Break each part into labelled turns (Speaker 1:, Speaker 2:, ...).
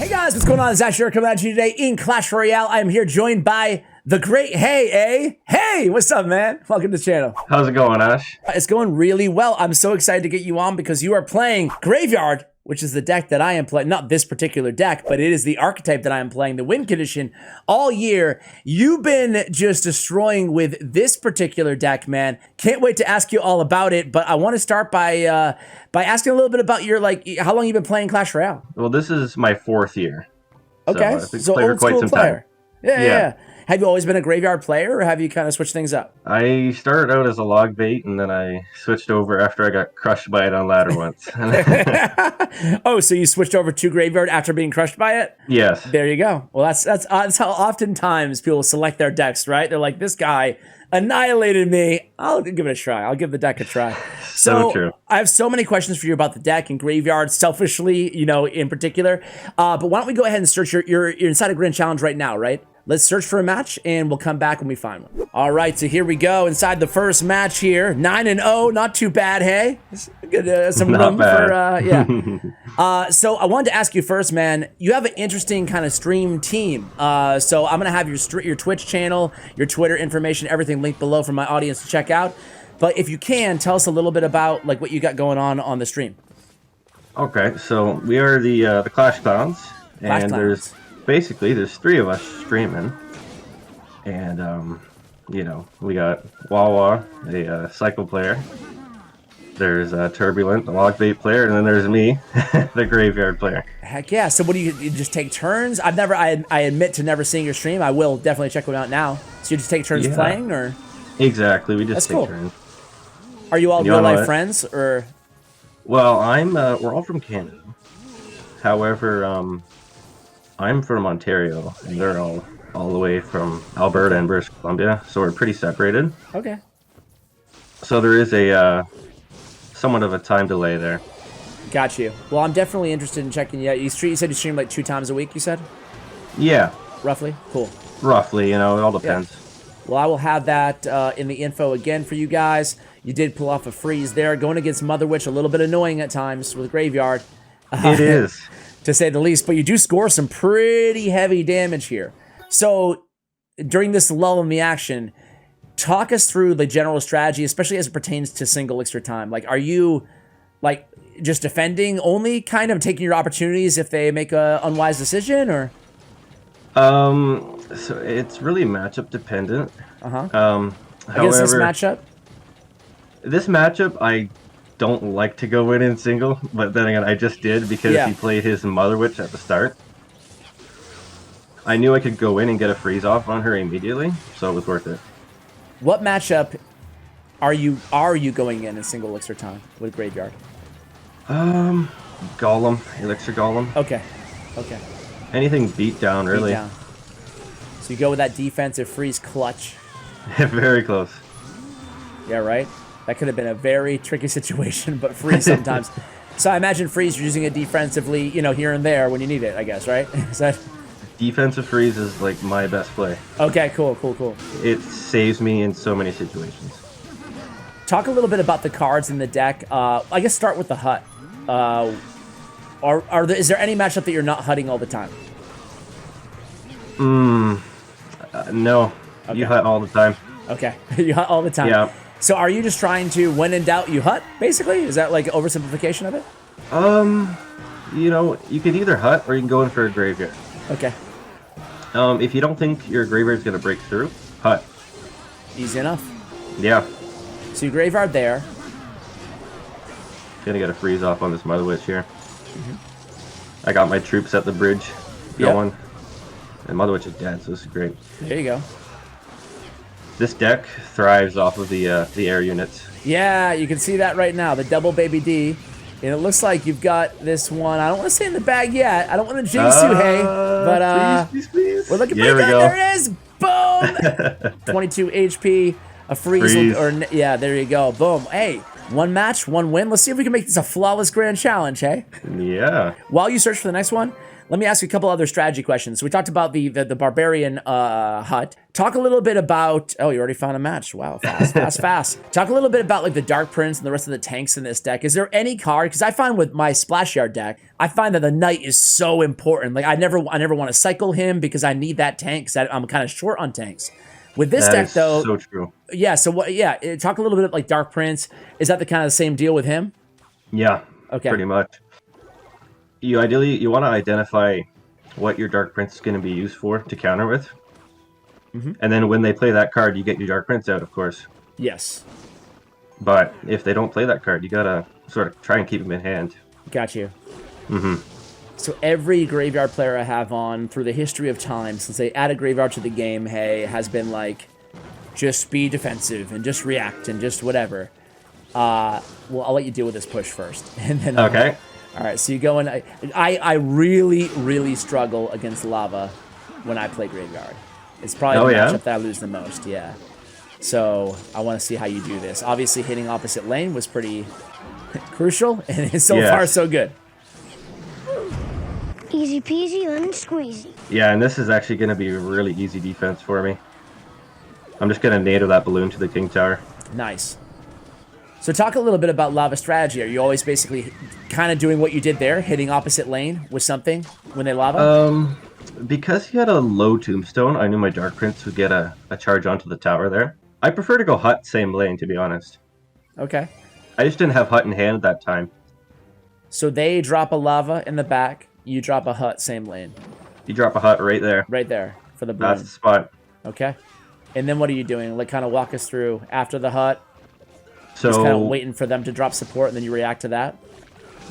Speaker 1: Hey guys, what's going on? It's Asher coming at you today in Clash Royale. I am here joined by the great Hey, what's up, man? Welcome to the channel.
Speaker 2: How's it going, Ash?
Speaker 1: It's going really well. I'm so excited to get you on because you are playing Graveyard, which is the deck that I am playing. Not this particular deck, but it is the archetype that I am playing, the win condition all year. You've been just destroying with this particular deck, man. Can't wait to ask you all about it, but I want to start by asking a little bit about your, how long you've been playing Clash Royale.
Speaker 2: Well, this is my 4th year.
Speaker 1: Okay, so old school player. Yeah. Have you always been a Graveyard player, or have you kind of switched things up?
Speaker 2: I started out as a log bait, and then I switched over after I got crushed by it on ladder once.
Speaker 1: Oh, so you switched over to Graveyard after being crushed by it? Yes. There you go. Well, that's how oftentimes people select their decks, right? They're like, this guy annihilated me. I'll give it a try. I'll give the deck a try.
Speaker 2: So true.
Speaker 1: I have so many questions for you about the deck and Graveyard, selfishly, in particular. But why don't we go ahead and search you're inside a Grand Challenge right now, right? Let's search for a match, and we'll come back when we find one. All right, so here we go inside the first match here. 9-0, not too bad, hey? Good, some room for, yeah. So I wanted to ask you first, man, you have an interesting kind of stream team. So I'm going to have your Twitch channel, your Twitter information, everything linked below for my audience to check out. But if you can, tell us a little bit about what you got going on the stream. Okay,
Speaker 2: so we are the Clash Clowns, and there's three of us streaming, and we got Wawa, a cycle player. There's Turbulent, the log bait player, and then there's me, the Graveyard player.
Speaker 1: Heck yeah! So what do you just take turns? I admit to never seeing your stream. I will definitely check one out now. So you just take turns playing, or?
Speaker 2: Exactly, we just take turns.
Speaker 1: Are you all real life friends, or?
Speaker 2: Well, we're all from Canada. However, I'm from Ontario, and they're all the way from Alberta and British Columbia, so we're pretty separated.
Speaker 1: Okay.
Speaker 2: So there is a somewhat of a time delay there.
Speaker 1: Got you. Well, I'm definitely interested in checking you out. You said you stream 2 times a week, you said?
Speaker 2: Yeah.
Speaker 1: Roughly? Cool.
Speaker 2: Roughly, it all depends.
Speaker 1: Yeah. Well, I will have that in the info again for you guys. You did pull off a freeze there. Going against Mother Witch, a little bit annoying at times with Graveyard.
Speaker 2: It is.
Speaker 1: To say the least, but you do score some pretty heavy damage here. So during this lull in the action, talk us through the general strategy, especially as it pertains to single elixir time. Are you just defending only, kind of taking your opportunities if they make a unwise decision, or?
Speaker 2: So it's really matchup dependent.
Speaker 1: However,
Speaker 2: this matchup, I don't like to go in single, but then again, I just did because he played his Mother Witch at the start. I knew I could go in and get a freeze off on her immediately, so it was worth it.
Speaker 1: What matchup are you going in single elixir time with Graveyard?
Speaker 2: Golem, Elixir Golem.
Speaker 1: Okay.
Speaker 2: Anything beat down, really.
Speaker 1: Beat down. So you go with that defensive freeze clutch.
Speaker 2: Very close.
Speaker 1: Yeah, right? That could have been a very tricky situation, but freeze sometimes. So I imagine freeze, you're using it defensively, here and there when you need it, I guess, right? Is that...
Speaker 2: Defensive freeze is my best play.
Speaker 1: Okay, cool.
Speaker 2: It saves me in so many situations.
Speaker 1: Talk a little bit about the cards in the deck. I guess start with the hut. Is there any matchup that you're not hutting all the time?
Speaker 2: No. Okay. You hut all the time.
Speaker 1: Okay, you hut all the time.
Speaker 2: Yeah.
Speaker 1: So are you just trying to, when in doubt, you hut, basically? Is that oversimplification of it?
Speaker 2: You can either hut or you can go in for a Graveyard.
Speaker 1: Okay.
Speaker 2: If you don't think your Graveyard's going to break through, hut.
Speaker 1: Easy enough.
Speaker 2: Yeah.
Speaker 1: So you Graveyard there.
Speaker 2: Gonna get a freeze off on this Mother Witch here. I got my troops at the bridge going. And Mother Witch is dead, so this is great.
Speaker 1: There you go.
Speaker 2: This deck thrives off of the air units.
Speaker 1: Yeah, you can see that right now, the double baby D. And it looks like you've got this one. I don't want to say in the bag yet. I don't want to jinx you, hey. But
Speaker 2: please.
Speaker 1: We're looking pretty good. There it is. Boom. 22 HP. A freeze. Yeah, there you go. Boom. Hey, 1 match, 1 win. Let's see if we can make this a flawless grand challenge, hey?
Speaker 2: Yeah.
Speaker 1: While you search for the next one, let me ask you a couple other strategy questions. So we talked about the Barbarian Hut. Talk a little bit about, oh, you already found a match. Wow, fast. Talk a little bit about like the Dark Prince and the rest of the tanks in this deck. Is there any card, because I find with my Splash Yard deck, I find that the Knight is so important. Like I never want to cycle him because I need that tank because I'm kind of short on tanks. With this deck though,
Speaker 2: so true.
Speaker 1: Yeah, so what, yeah, talk a little bit like Dark Prince. Is that the kind of the same deal with him?
Speaker 2: Yeah,
Speaker 1: okay,
Speaker 2: pretty much. You want to identify what your Dark Prince is going to be used for to counter with. And then when they play that card, you get your Dark Prince out, of course.
Speaker 1: Yes.
Speaker 2: But if they don't play that card, you got to sort of try and keep them in hand.
Speaker 1: Got you. So every Graveyard player I have on through the history of time, since they added Graveyard to the game, hey, has been like, just be defensive and just react and just whatever. Well, I'll let you deal with this push first. And then
Speaker 2: okay.
Speaker 1: All right, so you go in. I really struggle against lava when I play Graveyard. It's probably the matchup that I lose the most, yeah. So I want to see how you do this. Obviously, hitting opposite lane was pretty crucial, and so far, so good.
Speaker 3: Easy peasy, lemon squeezy.
Speaker 2: Yeah, and this is actually going to be a really easy defense for me. I'm just going to NATO that balloon to the King Tower.
Speaker 1: Nice. So talk a little bit about lava strategy. Are you always basically kind of doing what you did there, hitting opposite lane with something when they lava?
Speaker 2: Because he had a low tombstone, I knew my Dark Prince would get a charge onto the tower there. I prefer to go Hut same lane, to be honest.
Speaker 1: Okay.
Speaker 2: I just didn't have Hut in hand at that time.
Speaker 1: So they drop a lava in the back, you drop a Hut same lane.
Speaker 2: You drop a Hut right there.
Speaker 1: Right there for the balloon.
Speaker 2: That's the spot.
Speaker 1: Okay. And then what are you doing? Like kind of walk us through after the Hut.
Speaker 2: So
Speaker 1: just kind of waiting for them to drop support, and then you react to that?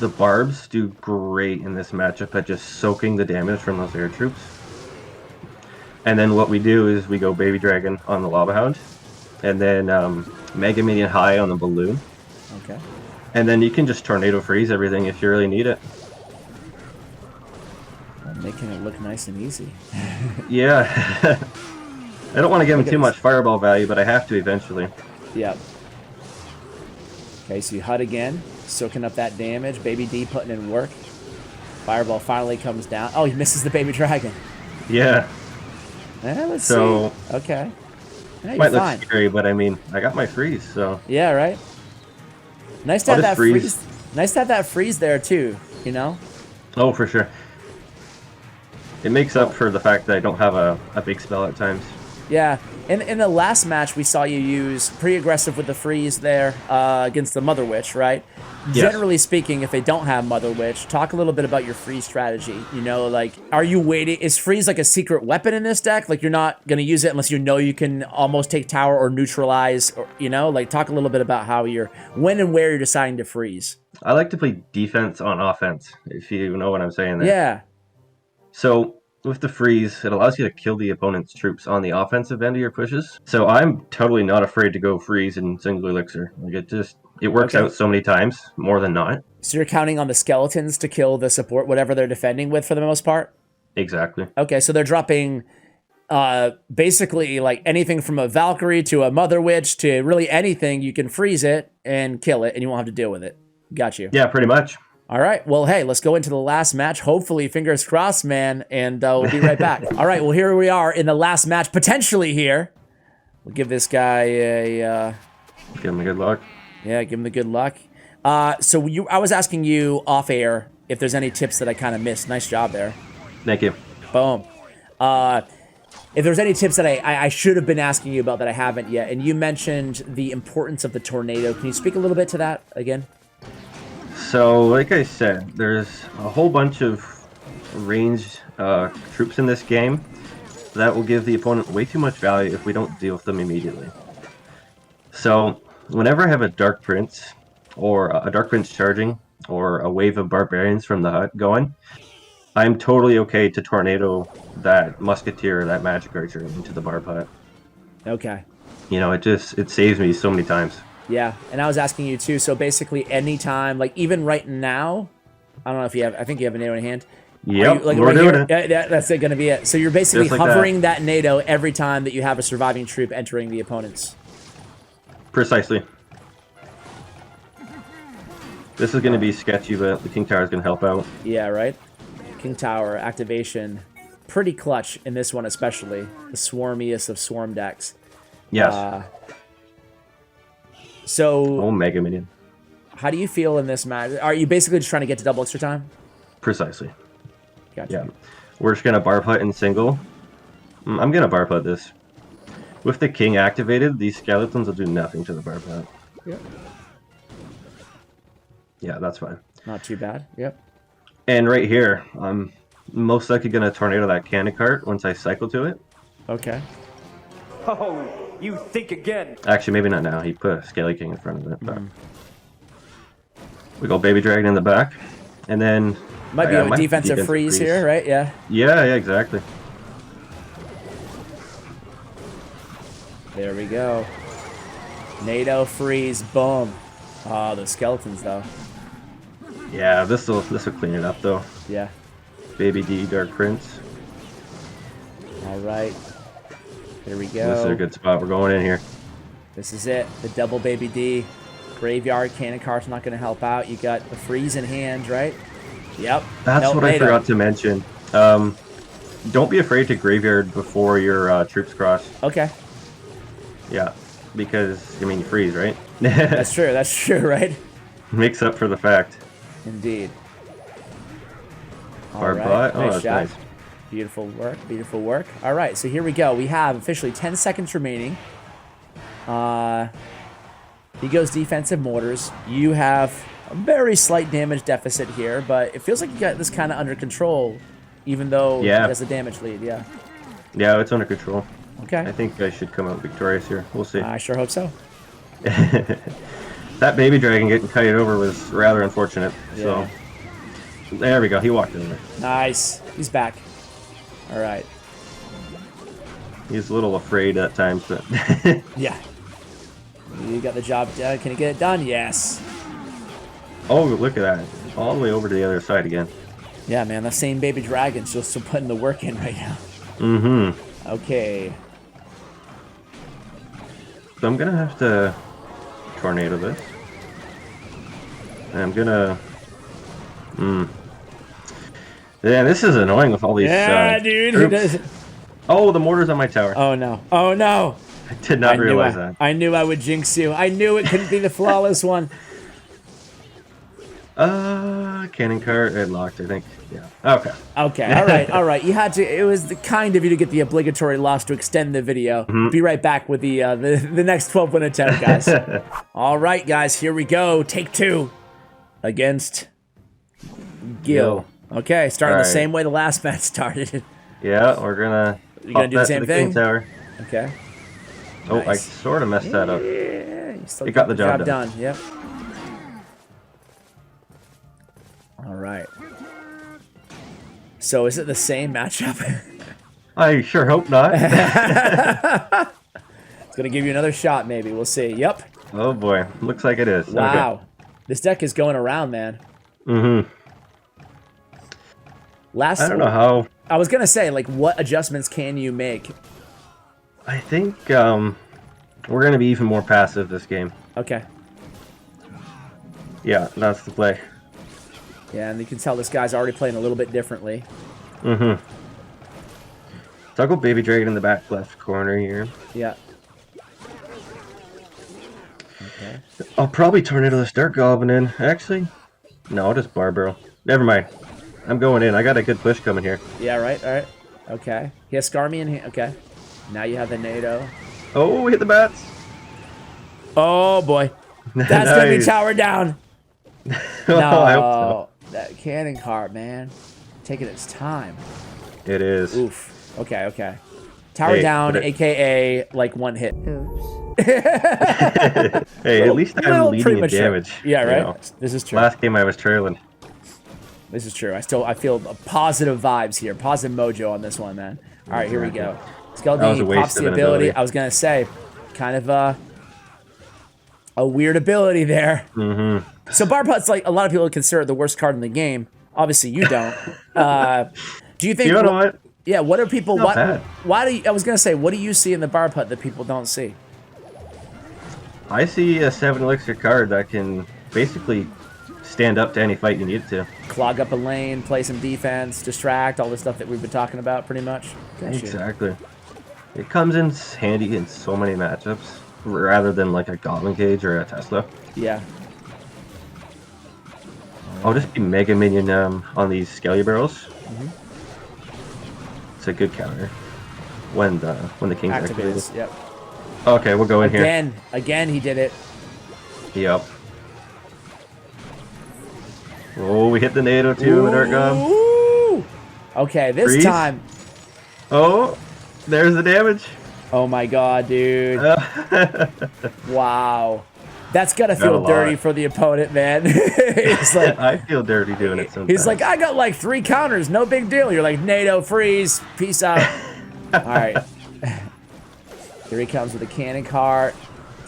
Speaker 2: The Barbs do great in this matchup at just soaking the damage from those air troops. And then what we do is we go Baby Dragon on the Lava Hound, and then Mega Minion High on the Balloon.
Speaker 1: Okay.
Speaker 2: And then you can just Tornado Freeze everything if you really need it.
Speaker 1: I'm making it look nice and easy.
Speaker 2: Yeah. I don't want to give him too much Fireball value, but I have to eventually.
Speaker 1: Yep. Okay, so you Hut again, soaking up that damage. Baby D putting in work. Fireball finally comes down. Oh, he misses the Baby Dragon.
Speaker 2: Yeah.
Speaker 1: Let's see. Okay. Yeah,
Speaker 2: might look scary, but I mean, I got my freeze, so.
Speaker 1: Yeah, right? Nice to have that freeze. Nice to have that freeze there, too, you know?
Speaker 2: Oh, for sure. It makes up for the fact that I don't have a big spell at times.
Speaker 1: Yeah. In the last match, we saw you use pretty aggressive with the freeze there against the Mother Witch, right? Yes. Generally speaking, if they don't have Mother Witch, talk a little bit about your freeze strategy. You know, like, are you waiting? Is freeze like a secret weapon in this deck? Like, you're not going to use it unless you know you can almost take tower or neutralize, or, you know? Like, talk a little bit about how when and where you're deciding to freeze.
Speaker 2: I like to play defense on offense, if you know what I'm saying there.
Speaker 1: Yeah.
Speaker 2: So with the freeze, it allows you to kill the opponent's troops on the offensive end of your pushes. So I'm totally not afraid to go freeze in single elixir. Like it works out so many times, more than not.
Speaker 1: So you're counting on the skeletons to kill the support, whatever they're defending with for the most part?
Speaker 2: Exactly.
Speaker 1: Okay, so they're dropping basically like anything from a Valkyrie to a Mother Witch to really anything. You can freeze it and kill it, and you won't have to deal with it. Got you.
Speaker 2: Yeah, pretty much.
Speaker 1: All right. Well, hey, let's go into the last match. Hopefully, fingers crossed, man. And we'll be right back. All right. Well, here we are in the last match, potentially here. We'll give this guy a...
Speaker 2: give him a good luck.
Speaker 1: Yeah, give him the good luck. So I was asking you off air if there's any tips that I kind of missed. Nice job there.
Speaker 2: Thank you.
Speaker 1: Boom. If there's any tips that I should have been asking you about that I haven't yet, and you mentioned the importance of the tornado. Can you speak a little bit to that again?
Speaker 2: So, like I said, there's a whole bunch of ranged troops in this game that will give the opponent way too much value if we don't deal with them immediately. So, whenever I have a Dark Prince, or a Dark Prince charging, or a wave of Barbarians from the Hut going, I'm totally okay to tornado that Musketeer, that Magic Archer into the Barb Hut.
Speaker 1: Okay.
Speaker 2: You know, it saves me so many times.
Speaker 1: Yeah, and I was asking you too, so basically anytime, like even right now, I don't know if you have, I think you have a NATO in hand.
Speaker 2: Yep,
Speaker 1: like
Speaker 2: we're
Speaker 1: right
Speaker 2: doing
Speaker 1: here,
Speaker 2: it.
Speaker 1: That's going to be it. So you're basically
Speaker 2: like
Speaker 1: hovering that NATO every time that you have a surviving troop entering the opponent's.
Speaker 2: Precisely. This is going to be sketchy, but the King Tower is going to help out.
Speaker 1: Yeah, right? King Tower activation. Pretty clutch in this one, especially. The swarmiest of swarm decks.
Speaker 2: Yes.
Speaker 1: So...
Speaker 2: Oh, Mega Minion.
Speaker 1: How do you feel in this match? Are you basically just trying to get to double extra time?
Speaker 2: Precisely.
Speaker 1: Gotcha.
Speaker 2: Yeah. We're just going to Barb Hut in single. I'm going to Barb Hut this. With the King activated, these skeletons will do nothing to the Barb Hut.
Speaker 1: Yep.
Speaker 2: Yeah, that's fine.
Speaker 1: Not too bad. Yep.
Speaker 2: And right here, I'm most likely going to tornado that cannon cart once I cycle to it.
Speaker 1: Okay.
Speaker 4: Oh, you think again.
Speaker 2: Actually, maybe not now. He put a Skelly King in front of it. But we go Baby Dragon in the back. And then...
Speaker 1: Might be a defensive freeze here, right? Yeah.
Speaker 2: Yeah, exactly.
Speaker 1: There we go. NATO freeze, boom. Oh, the skeletons, though.
Speaker 2: Yeah, this will clean it up, though.
Speaker 1: Yeah.
Speaker 2: Baby D, Dark Prince.
Speaker 1: All right. Here we go.
Speaker 2: This is a good spot. We're going in here.
Speaker 1: This is it. The double Baby D. Graveyard cannon cart's not going to help out. You got the freeze in hand, right? Yep.
Speaker 2: That's what I forgot to mention. Don't be afraid to Graveyard before your troops cross.
Speaker 1: Okay.
Speaker 2: Yeah, because, I mean, you freeze, right?
Speaker 1: That's true. That's true, right?
Speaker 2: Makes up for the fact.
Speaker 1: Indeed.
Speaker 2: Barb Hut. Oh, that's
Speaker 1: shot.
Speaker 2: nice.
Speaker 1: Beautiful work. Beautiful work. All right, so here we go. We have officially 10 seconds remaining. He goes defensive mortars. You have a very slight damage deficit here, but it feels like you got this kind of under control, even though he has a damage lead. Yeah.
Speaker 2: Yeah, it's under control.
Speaker 1: Okay.
Speaker 2: I think I should come out victorious here. We'll see.
Speaker 1: I sure hope so.
Speaker 2: That Baby Dragon getting kited over was rather unfortunate.
Speaker 1: Yeah.
Speaker 2: So there we go. He walked in there.
Speaker 1: Nice. He's back. All right.
Speaker 2: He's a little afraid at times, but
Speaker 1: yeah. You got the job done. Can you get it done? Yes.
Speaker 2: oh, look at that! All the way over to the other side again.
Speaker 1: Yeah, man. The same Baby Dragon's just putting the work in right now.
Speaker 2: Mm-hmm.
Speaker 1: Okay.
Speaker 2: So I'm gonna have to tornado this. And I'm gonna. Yeah, this is annoying with all these.
Speaker 1: Yeah, dude.
Speaker 2: Oh, the mortar's on my tower.
Speaker 1: Oh no! Oh no!
Speaker 2: I did not realize that.
Speaker 1: I knew I would jinx you. I knew it couldn't be the flawless one.
Speaker 2: Cannon cart, it locked, I think. Yeah. Okay.
Speaker 1: Okay. All right. All right. You had to. It was kind of you to get the obligatory loss to extend the video. Be right back with the next 12-win attempt, guys. All right, guys. Here we go. Take 2 against Gil. Okay. Starting the same way the last match started.
Speaker 2: Yeah, we're gonna.
Speaker 1: You're gonna do the same thing.
Speaker 2: King tower.
Speaker 1: Okay.
Speaker 2: Oh,
Speaker 1: Nice.
Speaker 2: I sort of messed that up.
Speaker 1: Yeah. You still
Speaker 2: It got the job done.
Speaker 1: Yep. All right. So is it the same matchup?
Speaker 2: I sure hope not.
Speaker 1: It's gonna give you another shot, maybe. We'll see. Yep.
Speaker 2: Oh boy, looks like it is.
Speaker 1: Wow.
Speaker 2: Okay.
Speaker 1: This deck is going around, man.
Speaker 2: Mm-hmm. I don't know how.
Speaker 1: I was gonna say, like, what adjustments can you make?
Speaker 2: I think we're gonna be even more passive this game.
Speaker 1: Okay.
Speaker 2: Yeah, that's the play.
Speaker 1: Yeah, and you can tell this guy's already playing a little bit differently.
Speaker 2: Mm-hmm. So I'll go Baby Dragon in the back left corner here.
Speaker 1: Yeah. Okay.
Speaker 2: I'll probably tornado this Dark Goblin in. Actually, no, I'll just Barbaro. Never mind. I'm going in. I got a good push coming here.
Speaker 1: Yeah, right, all right. Okay. He has Skarmy in hand. Okay. Now you have the NATO.
Speaker 2: Oh, we hit the bats.
Speaker 1: Oh, boy. That's going to be tower down. No,
Speaker 2: I hope so.
Speaker 1: That cannon cart, man. Taking its time.
Speaker 2: It is.
Speaker 1: Oof. Okay, okay. Tower down, a.k.a. like one hit.
Speaker 3: Oops.
Speaker 2: Hey, at least I'm leading in damage.
Speaker 1: Yeah, right?
Speaker 2: You know.
Speaker 1: This is true.
Speaker 2: Last game I was trailing.
Speaker 1: This is true. I feel positive vibes here. Positive mojo on this one, man. All right, here we go. Skeleton pops the ability. I was going to say, kind of a weird ability there.
Speaker 2: Mm-hmm.
Speaker 1: So Barb Hut's like, a lot of people consider it the worst card in the game. Obviously, you don't. Do you think...
Speaker 2: You know what?
Speaker 1: Yeah, what are people...
Speaker 2: Why
Speaker 1: do you, I was going to say, what do you see in the Barb Hut that people don't see?
Speaker 2: I see a 7 elixir card that can basically stand up to any fight you need to.
Speaker 1: Clog up a lane, play some defense, distract, all the stuff that we've been talking about pretty much. Gotcha.
Speaker 2: Exactly. It comes in handy in so many matchups rather than like a Goblin Cage or a Tesla.
Speaker 1: Yeah.
Speaker 2: I'll just be Mega Minion on these Skelly Barrels. It's a good counter when the King's activated.
Speaker 1: Yep.
Speaker 2: Okay, we'll go in here.
Speaker 1: Again, he did it.
Speaker 2: Yep. Oh, we hit the NATO too, Dark Gob.
Speaker 1: Okay, this
Speaker 2: Freeze.
Speaker 1: time.
Speaker 2: Oh, there's the damage.
Speaker 1: Oh my god, dude. Wow. That's gotta feel dirty for the opponent, man. He's like,
Speaker 2: I feel dirty doing it sometimes.
Speaker 1: He's like, I got like 3 counters, no big deal. You're like, NATO, freeze, peace out. All right. Here he comes with a cannon cart,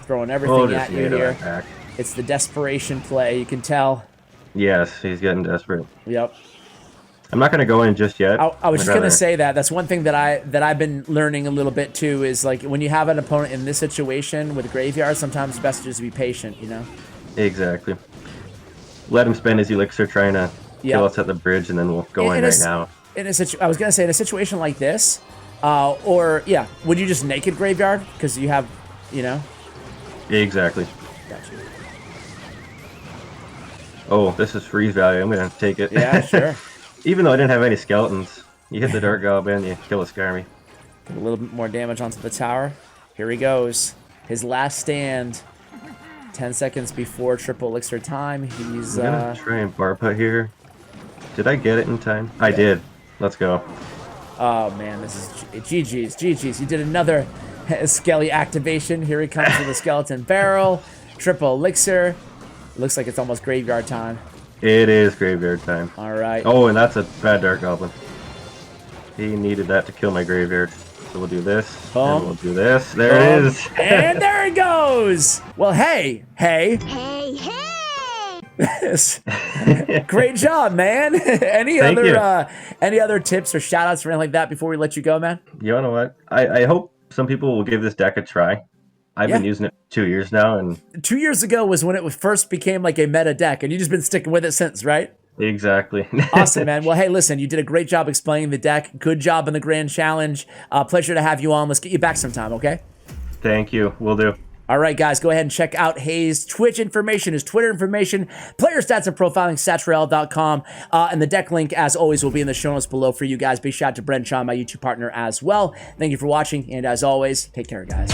Speaker 1: throwing everything at you here.
Speaker 2: Attack.
Speaker 1: It's the desperation play, you can tell.
Speaker 2: Yes, he's getting desperate.
Speaker 1: Yep.
Speaker 2: I'm not going to go in just yet.
Speaker 1: I was just going to say that. That's one thing that I've been learning a little bit too, is like when you have an opponent in this situation with Graveyard, sometimes it's best just to be patient, you know?
Speaker 2: Exactly. Let him spend his elixir trying to kill us at the bridge, and then we'll go in right now.
Speaker 1: I was going to say, in a situation like this, or, yeah, would you just naked Graveyard? Because you have, you know?
Speaker 2: Exactly.
Speaker 1: Gotcha.
Speaker 2: Oh, this is freeze value. I'm going to take it.
Speaker 1: Yeah, sure.
Speaker 2: Even though I didn't have any skeletons, you hit the Dark Goblin, you kill a Skarmy.
Speaker 1: Get a little bit more damage onto the tower. Here he goes. His last stand. 10 seconds before triple elixir time. He's
Speaker 2: I'm gonna try and Barb Hut here. Did I get it in time? I did. Let's go.
Speaker 1: Oh man, this is GG's. He did another Skelly activation. Here he comes with a skeleton barrel. Triple elixir. Looks like it's almost Graveyard time.
Speaker 2: It is Graveyard time.
Speaker 1: All right.
Speaker 2: Oh, and that's a bad Dark Goblin. He needed that to kill my Graveyard. So we'll do this, and we'll do this. There it is.
Speaker 1: And there it goes. Well, hey.
Speaker 3: Hey!
Speaker 1: Great job, man. Any other tips or shout outs or anything like that before we let you go, man?
Speaker 2: You know what? I hope some people will give this deck a try. I've been using it for 2 years now, and
Speaker 1: 2 years ago was when it first became like a meta deck, and you've just been sticking with it since, right?
Speaker 2: exactly.
Speaker 1: Awesome, man. Well, hey, listen, you did a great job explaining the deck. Good job in the Grand Challenge. Pleasure to have you on. Let's get you back sometime, okay?
Speaker 2: Thank you. Will do.
Speaker 1: All right, guys, go ahead and check out Hayes' Twitch information, his Twitter information, player stats and profiling, statsroyale.com, and the deck link, as always, will be in the show notes below for you guys. Big shout out to Bren Chong, my YouTube partner, as well. Thank you for watching, and as always, take care, guys.